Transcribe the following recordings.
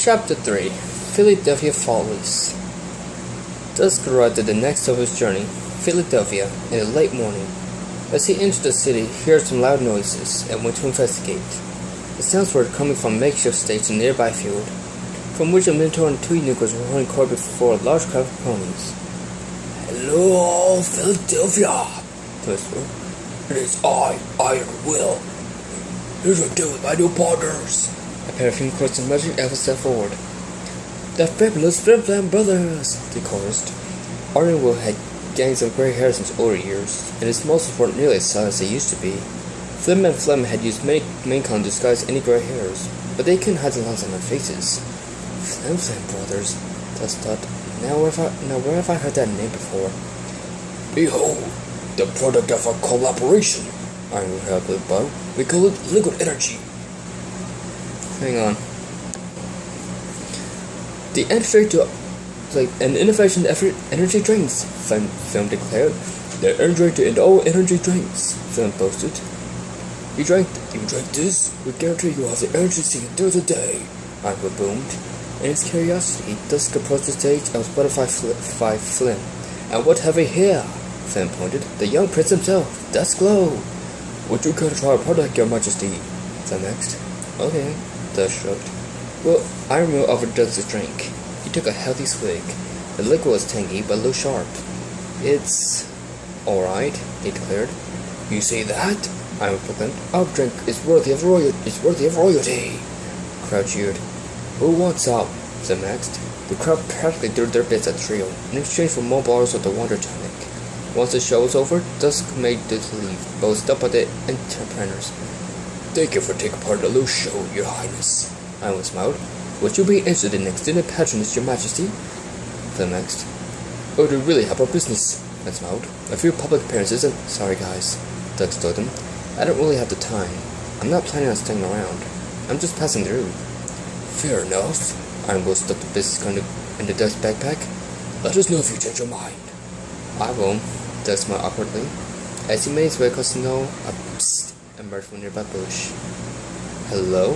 Chapter 3 Philadelphia Follies. Dusk arrived at the next stop of his journey, Philadelphia, in the late morning. As he entered the city, he heard some loud noises and went to investigate. The sounds were coming from a makeshift stage in a nearby field, from which a Minotaur and 2 Negroes were holding court before a large crowd of ponies. "Hello, Philadelphia," the whisperer. "It is I, Iron Will. Here's what I do with my new partners." A pair of him-crossed and magic elves stepped forward. "The fabulous Flim Flam brothers!" they chorused. Iron Will had gangs of grey hairs in his older years, and his muscles weren't nearly as solid as they used to be. Flim and Flem had used many main-con to disguise any grey hairs, but they couldn't hide the lines on their faces. Flim Flam brothers, Dust thought. Now where have I heard that name before? "Behold, the product of our collaboration," Iron Will held the bow. "We call it liquid energy." Hang on. The entry to an innovation effort energy drinks, Film declared. "The energy to end all energy drinks," Film boasted. You drank this? We guarantee you have the energy to see it through the day," Iron Will boomed. In his curiosity, Dusk approached the stage and was spotted by Flim. "And what have we here?" Flim pointed. "The young prince himself, Dusk Glow." "Would you care to try our product, Your Majesty?" Flim asked. "Okay," Dusk shrugged. Well, Iron Will offered Dusk a drink. He took a healthy swig. The liquid was tangy, but a little sharp. "It's alright," he declared. "You say that?" Iron Will proclaimed. "Our drink is worthy of royalty." The crowd cheered. "Who wants some?" Flim asked. The crowd practically threw their bits at the trio, in exchange for more bottles of the Wonder Tonic. Once the show was over, Dusk made to leave, but was stopped by the entrepreneurs. "Thank you for taking part in the little show, Your Highness." Iron Will smiled. "Would you be interested in extended patronage, Your Majesty?" Flim asked. "Oh, to really help our business," Flim smiled. "A few public appearances and—" "Sorry, guys," Dusk told them. "I don't really have the time. I'm not planning on staying around. I'm just passing through." "Fair enough." Iron Will stuffed the business card into Dusk's backpack. "Let us know if you change your mind." "I will," Dusk smiled awkwardly. As he made his way across the snow, a psst emerged from a nearby bush. "Hello?"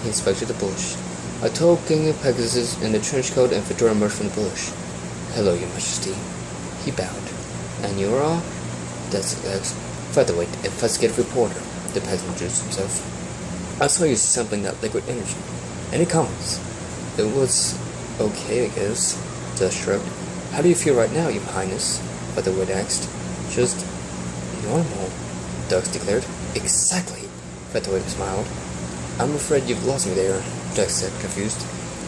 He inspected the bush. A tall king of Pegasus in a trench coat and fedora emerged from the bush. "Hello, Your Majesty." He bowed. "And you are all?" Dusk asked. "Featherweight, investigative reporter," the peasant introduced himself. "I saw you sampling that liquid energy. Any comments?" "It was okay, I guess," Dusk shrugged. "How do you feel right now, Your Highness?" Featherweight asked. "Just normal," Dusk declared. "Exactly," Featherweight smiled. "I'm afraid you've lost me there," Dusk said, confused.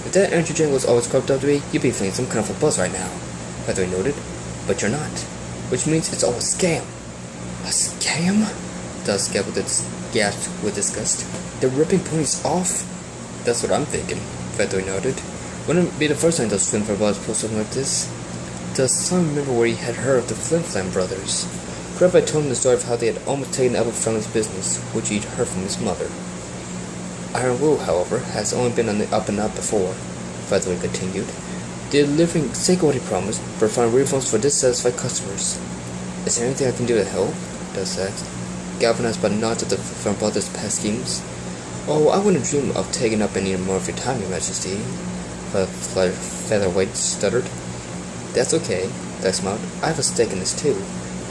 "If that energy drink was always cropped up to be, you'd be feeling some kind of a buzz right now," Featherweight noted. "But you're not, which means it's all a scam." "A scam?" Dusk gasped with disgust. "They're ripping ponies off?" "That's what I'm thinking," Featherweight noted. "Wouldn't it be the first time those Flim Flam brothers pulled something like this?" Dusk suddenly remembered where he had heard of the Flim Flam brothers. Crab had told him the story of how they had almost taken the apple from his business, which he'd heard from his mother. Iron Will, however, has only been on the up and up before, Featherweight continued, delivering exactly what he promised, providing refunds for dissatisfied customers. "Is there anything I can do to help?" Dusk asked, galvanized by the knowledge of the Flim brothers' past schemes. "Oh, I wouldn't dream of taking up any more of your time, Your Majesty," Featherweight stuttered. "That's okay," Dusk smiled. "I have a stake in this too.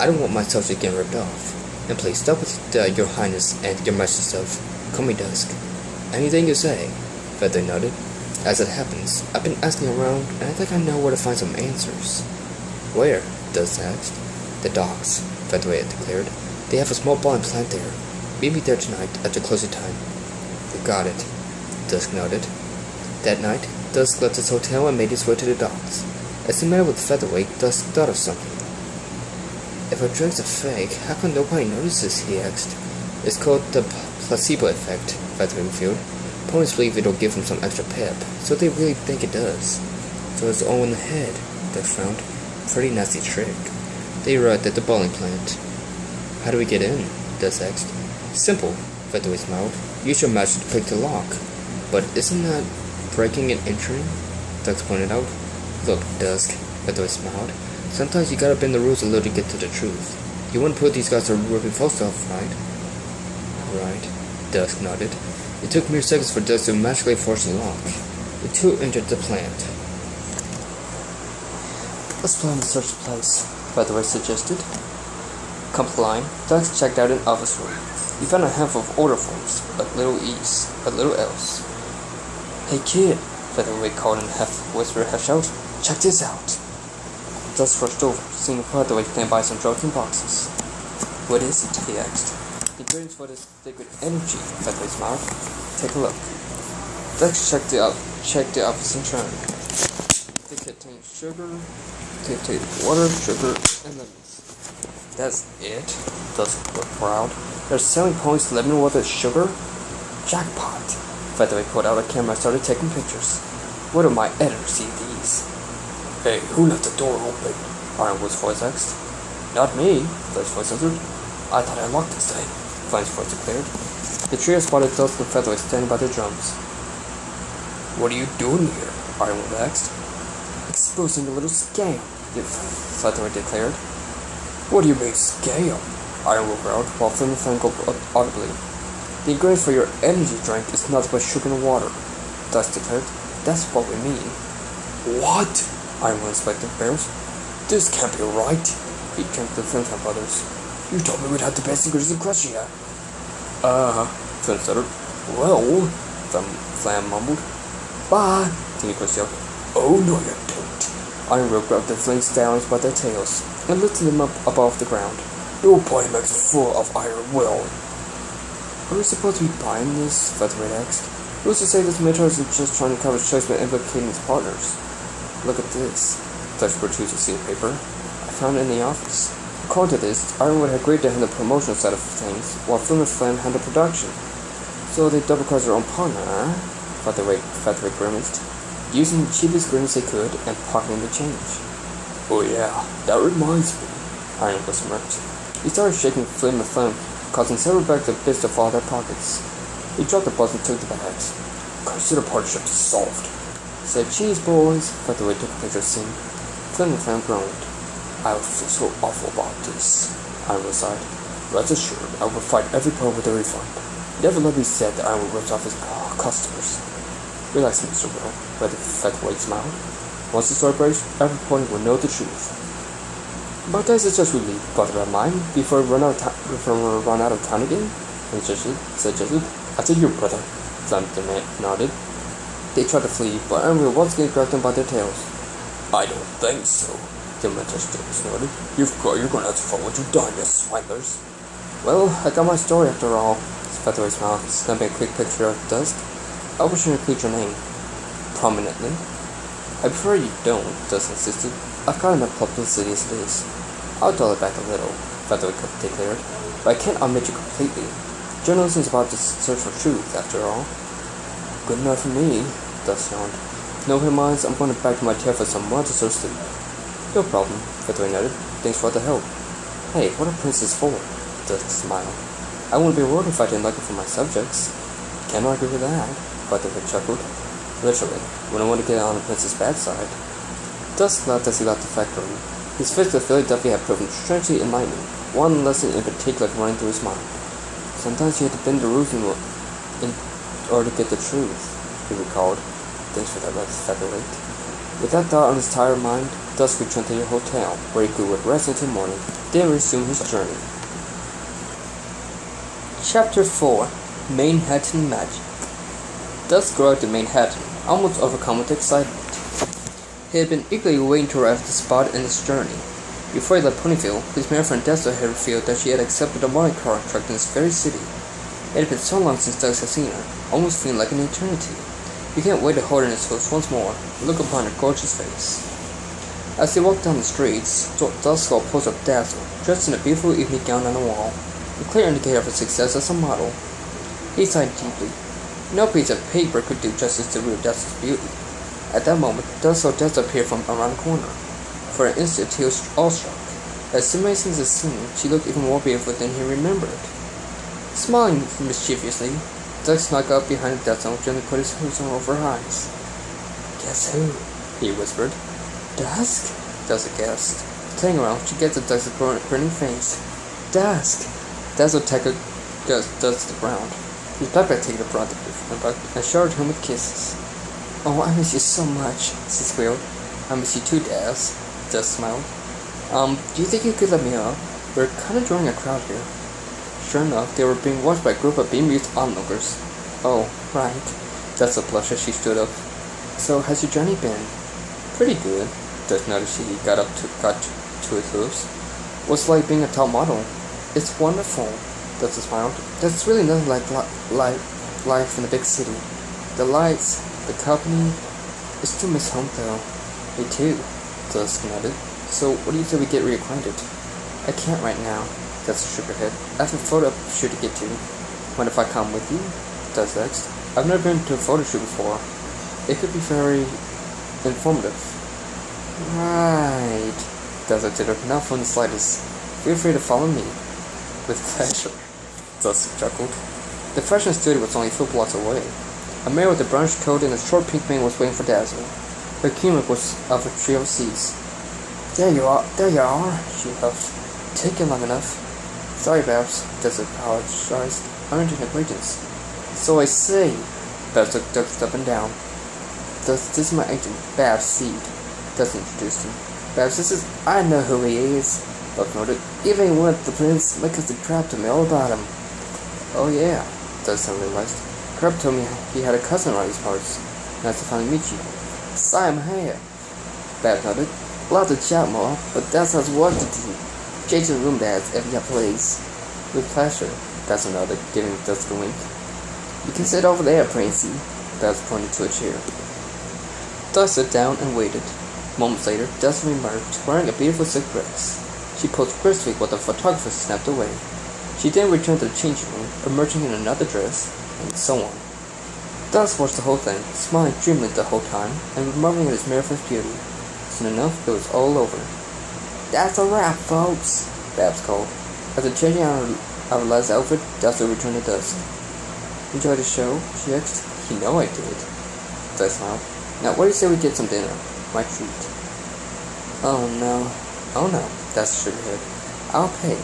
I don't want myself to get ripped off. And please stop with Your Highness and Your Majesty stuff. Call me Dusk." "Anything you say," Featherweight nodded. "As it happens, I've been asking around, and I think I know where to find some answers." "Where?" Dusk asked. "The docks," Featherweight declared. "They have a small bowling plant there. Meet me there tonight after closing time." "Got it," Dusk nodded. That night, Dusk left his hotel and made his way to the docks. As he met with Featherweight, Dusk thought of something. "If our drink's a fake, how come nobody notices?" he asked. "It's called the placebo effect," Featherweight revealed. "Ponies believe it'll give them some extra pep, so they really think it does." "So it's all in the head," Dusk frowned. "Pretty nasty trick." They arrived at the bowling plant. "How do we get in?" Dusk asked. "Simple," Featherweight smiled. "Use your magic to pick the lock." "But isn't that breaking and entering?" Dusk pointed out. "Look, Dusk," Featherweight smiled. "Sometimes you gotta bend the rules a little to get to the truth. You wouldn't put these guys to ripping folks off, right?" "Right," Dusk nodded. It took mere seconds for Dusk to magically force the lock. The two entered the plant. Let's plan to search the place, Featherweight suggested. Complying, Ducks checked out an office room. He found a handful of order forms, a little east, a little else. Hey kid, Featherweight called in half whisper, half shout. Check this out. Dusk rushed over, seeing Featherweight stand by some drugs and boxes. What is it? He asked. The ingredients for this liquid energy, Featherweight smiled. Take a look. Ducks checked the office in turn. They contained sugar, water, sugar, and lemons. That's it? Dusk looked proud. They're selling points lemon water sugar? Jackpot! Featherweight pulled out a camera and started taking pictures. Where do my editors see these? Hey, who left the door open? Ironwood's voice asked. Not me, Dusk's voice answered. I thought I locked this thing. Flame's voice declared. The trio spotted Dusk and Featherweight standing by their drums. What are you doing here? Ironwood asked. Exposing the little scam, Featherweight declared. What do you mean, scale? Ironwood growled, while Flame and Flame gulped audibly. The ingredients for your energy drink is nothing but sugar and water, Dusk declared. That's what we mean. What? Ironwood inspected the barrels. This can't be right. He turned to the Flame brothers. You told me we'd have the best ingredients in question yet. Flame stuttered. Well, Flame mumbled. Bye. Nicholas yelled. Oh, no, you don't. Ironwood grabbed the Flame stallions by their tails and lifted them up above the ground. Your body makes full of iron will. Are we supposed to be buying this? Featherweight asked. Who's to say this mentor isn't just trying to cover his choice by implicating his partners? Look at this. Dutch produced a sheet of paper. I found it in the office. According to this, Ironwood had agreed to handle the promotional side of things, while Flame and Flame handled production. So they double-crossed their own partner, huh? Featherweight grimaced, using the cheapest ingredients they could and pocketing the change. Oh yeah, that reminds me. Ironwood smirked. He started shaking Flame and Flame, causing several bags of bits to fall out of their pockets. He dropped the buttons and took the bags. Consider partnership solved. Say cheese, boys. Featherweight took a picture of the scene. Flame and Flame groaned. I would feel so awful about this. Ironwood sighed. Rest assured, I will fight every part with a refund. Never let me say that Ironwood rips off his customers. Relax, Mr. Will, Featherweight smiled. Once the story breaks, every party will know the truth. But I suggest we leave, bother about mine, before we run out of time again? He suggested. After you, brother. Flame nodded. They tried to flee, but Ironwood once again grabbed them by their tails. I don't think so, the mentor snorted. You're gonna have to follow what you've done, you swindlers. Well, I got my story after all. Featherweight smiled, snapping a quick picture of Dusk. I wish you include your name prominently. I prefer you don't, Dusk insisted. I've got enough publicity as it is. I'll dial it back a little, Featherweight declared, but I can't omit you completely. Journalism is about the search for truth, after all. Good enough for me, Dusk yawned. Nobody minds, I'm going back to my tail for some more to so sleep. No problem, Featherweight nodded. Thanks for the help. Hey, what are princes for? Dusk smiled. I wouldn't be worried if I didn't like it for my subjects. Can't argue with that, Featherweight chuckled. Literally, when I want to get on the prince's bad side. Dusk laughed as he left the factory. His visit to Philadelphia had proven strangely enlightening, one lesson in particular running through his mind. Sometimes you have to bend the rules in order to get the truth, he recalled. Thanks for that, Featherweight. With that thought on his tired mind, Dusk returned to the hotel, where he would rest until morning, then resume his journey. Chapter 4 Manhattan Magic. Dusk arrived in Manhattan, almost overcome with excitement. He had been eagerly waiting to arrive at the spot in his journey. Before he left Ponyville, his married friend Dessa had revealed that she had accepted a modeling contract in this very city. It had been so long since Dusk had seen her, almost feeling like an eternity. He can't wait to hold her in his hooks once more, and look upon her gorgeous face. As they walked down the streets, Dusk saw a poster of Dazzle, dressed in a beautiful evening gown on the wall, a clear indicator of her success as a model. He sighed deeply. No piece of paper could do justice to real Dazzle's beauty. At that moment, Dusk saw Dazzle appear from around the corner. For an instant, he was awestruck. As amazing as it seemed, she looked even more beautiful than he remembered. Smiling mischievously, Dusk snuck up behind Dazzle and gently put his hands over her eyes. Guess who? He whispered. Dusk? Dazzle gasped. Turning around, she gets at Dusk's grinning face. Dusk! Dazzle tackled Dusk to the ground. His backpack taken the brunt of it and showered him with kisses. Oh, I miss you so much, she squealed. I miss you too, Daz. Dust smiled. Do you think you could let me up? We're kind of drawing a crowd here. Sure enough, they were being watched by a group of bemused onlookers. Oh, right. That's a blush as she stood up. So, how's your journey been? Pretty good. Dust noticed he got to his hooves. What's like being a top model? It's wonderful. Dust smiled. That's really nothing like life in the big city. The lights, the company. I still miss home though. Me too. Dust nodded. So, what do you say we get reacquainted? I can't right now. Dust shook her head. I have a photo shoot to get to. Mind if I come with you? Dust asked. I've never been to a photo shoot before. It could be very informative. Right. Dust considered. Not from the slightest. Feel free to follow me. With pleasure. Dust chuckled. The fashion studio was only a few blocks away. A mare with a brownish coat and a short pink mane was waiting for Dazzle. Her gimmick was of a trio of C's. There you are, she huffed. Taking long enough. Sorry, Babs, Dazzle apologized. Aren't an acquaintance. So I say, Babs took Dust up and down. This is my agent, Babs Seed. Dust introduced him. Babs, I know who he is. Buck noted. Even with the prince, because the crap told me all about him. Oh yeah, Dust realized. Crab told me he had a cousin around these parts. Nice to finally meet you. Same here. Babs nodded. Love to chat more, but that's not work to do. Change the room, Dad, if you please. With pleasure, Babs nodded, giving Dust a wink. You can sit over there, Princey. Babs pointed to a chair. Dust sat down and waited. Moments later, Dust emerged, wearing a beautiful silk dress. She posed gracefully while the photographer snapped away. She then returned to the changing room, emerging in another dress, and so on. Dust watched the whole thing, smiling dreamily the whole time, and marveling at his marvelous beauty. Soon enough, it was all over. That's a wrap, folks, Babs called. After changing out of last outfit, Dust returned to Dust. Enjoy the show? She asked. You know I did. Dust smiled. Now, what do you say we get some dinner? My treat. Oh no, Dust shook her head. I'll pay.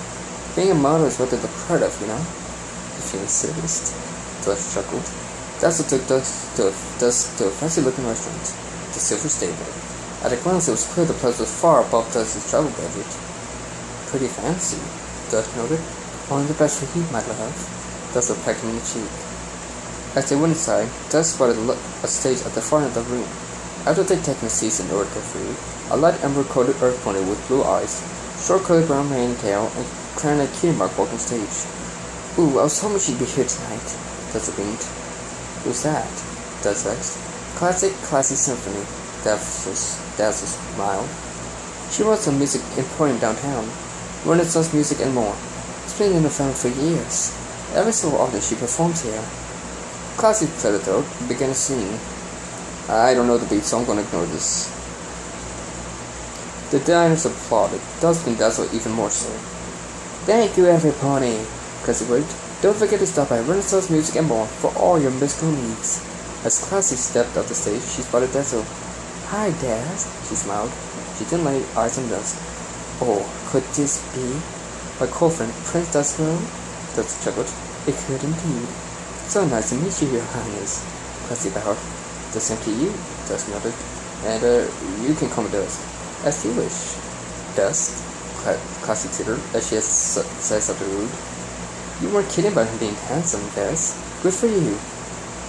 Being a model is what they look proud of, you know? If you insist. Dust chuckled. Dust took Dust to a fancy-looking restaurant, the Silver Stable. At a glance, it was clear the place was far above Dust's travel budget. Pretty fancy, Dust noted. Only the best for you, my love. Dust pecked him in the cheek. As they went inside, Dust spotted a stage at the far end of the room. After they'd taken seats and ordered their food, a light amber-coated earth pony with blue eyes, short curly brown mane and tail, and carrying a key mark walked on stage. Ooh, I was hoping she'd be here tonight, Dust beamed. Who's that? Dust asked. Classy symphony, Dust smiled. She runs some music emporium downtown, Renaissance music and more. It's been in the family for years. Every so often she performs here. Classy cleared her throat and began to sing. I don't know the beat, so I'm gonna ignore this. The diners applauded, Dust and Dazzle even more so. Thank you, everybody, Classy waved. Don't forget to stop by Renaissance Music and More for all your musical needs. As Classy stepped off the stage, she spotted Dazzle. Hi, Daz, she smiled. She then laid eyes on Dust. Oh, could this be my co-friend, Prince Dustwell? Dust chuckled. It could indeed. So nice to meet you, Your Highness. Classy bowed. The same to you, Dust nodded. And, you can call me Dust. As you wish. Dust, Classy tittered, as she had said something rude. You weren't kidding about him being handsome, Daz. Good for you.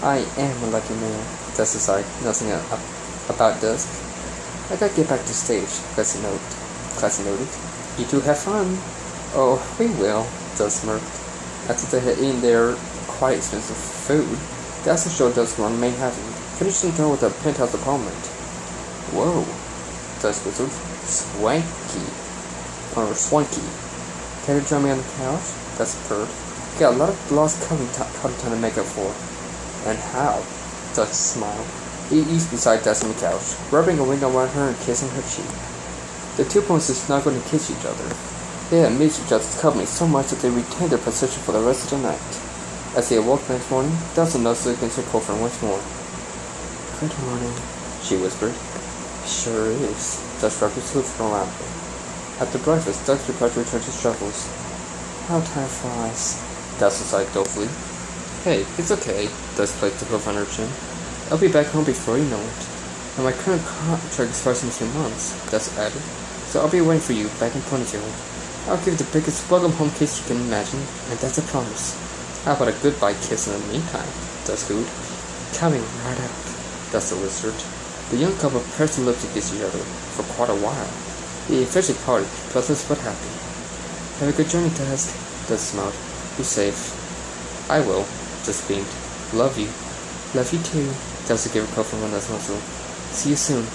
I am a lucky man, Dust sighed, nothing about Dust. I gotta get back to stage, Classy noted. You two have fun. Oh, we will, Dust smirked. After they had eaten their quite expensive food, Dust showed Dust around Manhattan, finishing the tour with a penthouse apartment. Whoa, Dust whistled. Swanky. Can you join me on the couch? Dust purred. Got a lot of lost cotton time to make up for. And how? Dust smiled. He eased beside Dust on the couch, rubbing a wing around her and kissing her cheek. The two princes snuggled and kissed each other. They had missed each other's company so much that they retained their position for the rest of the night. As they awoke the next morning, Dust nuzzled against her girlfriend once more. Good morning, she whispered. Sure is. Dust rubbed his hoof around her. After breakfast, Dust prepared to return to his travels. How time flies, Dust sighed dolefully. Hey, it's okay, Dust placed the hoof on her chin. I'll be back home before you know it. And my current contract expires in a few months, Dust added, so I'll be waiting for you back in Ponyfield. I'll give you the biggest welcome home kiss you can imagine, and that's a promise. How about a goodbye kiss in the meantime, Dust cooed. Coming right out, Dust the wizard. The young couple pressed their lips against each other for quite a while. They eventually parted, breathless but happy. Have a good journey, Dust, Dust smiled. Be safe. I will, Dust beamed. Love you. Love you too, Dust gave her cuff from Dust's muzzle. See you soon.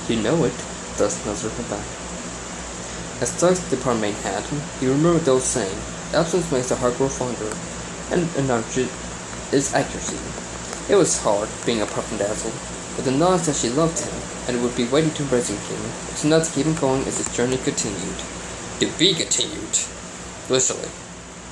You know it, Dust nuzzled her back. As Dust departed Manhattan, he remembered the old saying, absence makes the heart grow fonder, and acknowledged its accuracy. It was hard, being apart from Dazzle, but the knowledge that she loved him, and would be waiting to embrace him, was enough to keep him going as his journey continued. To be continued. Literally.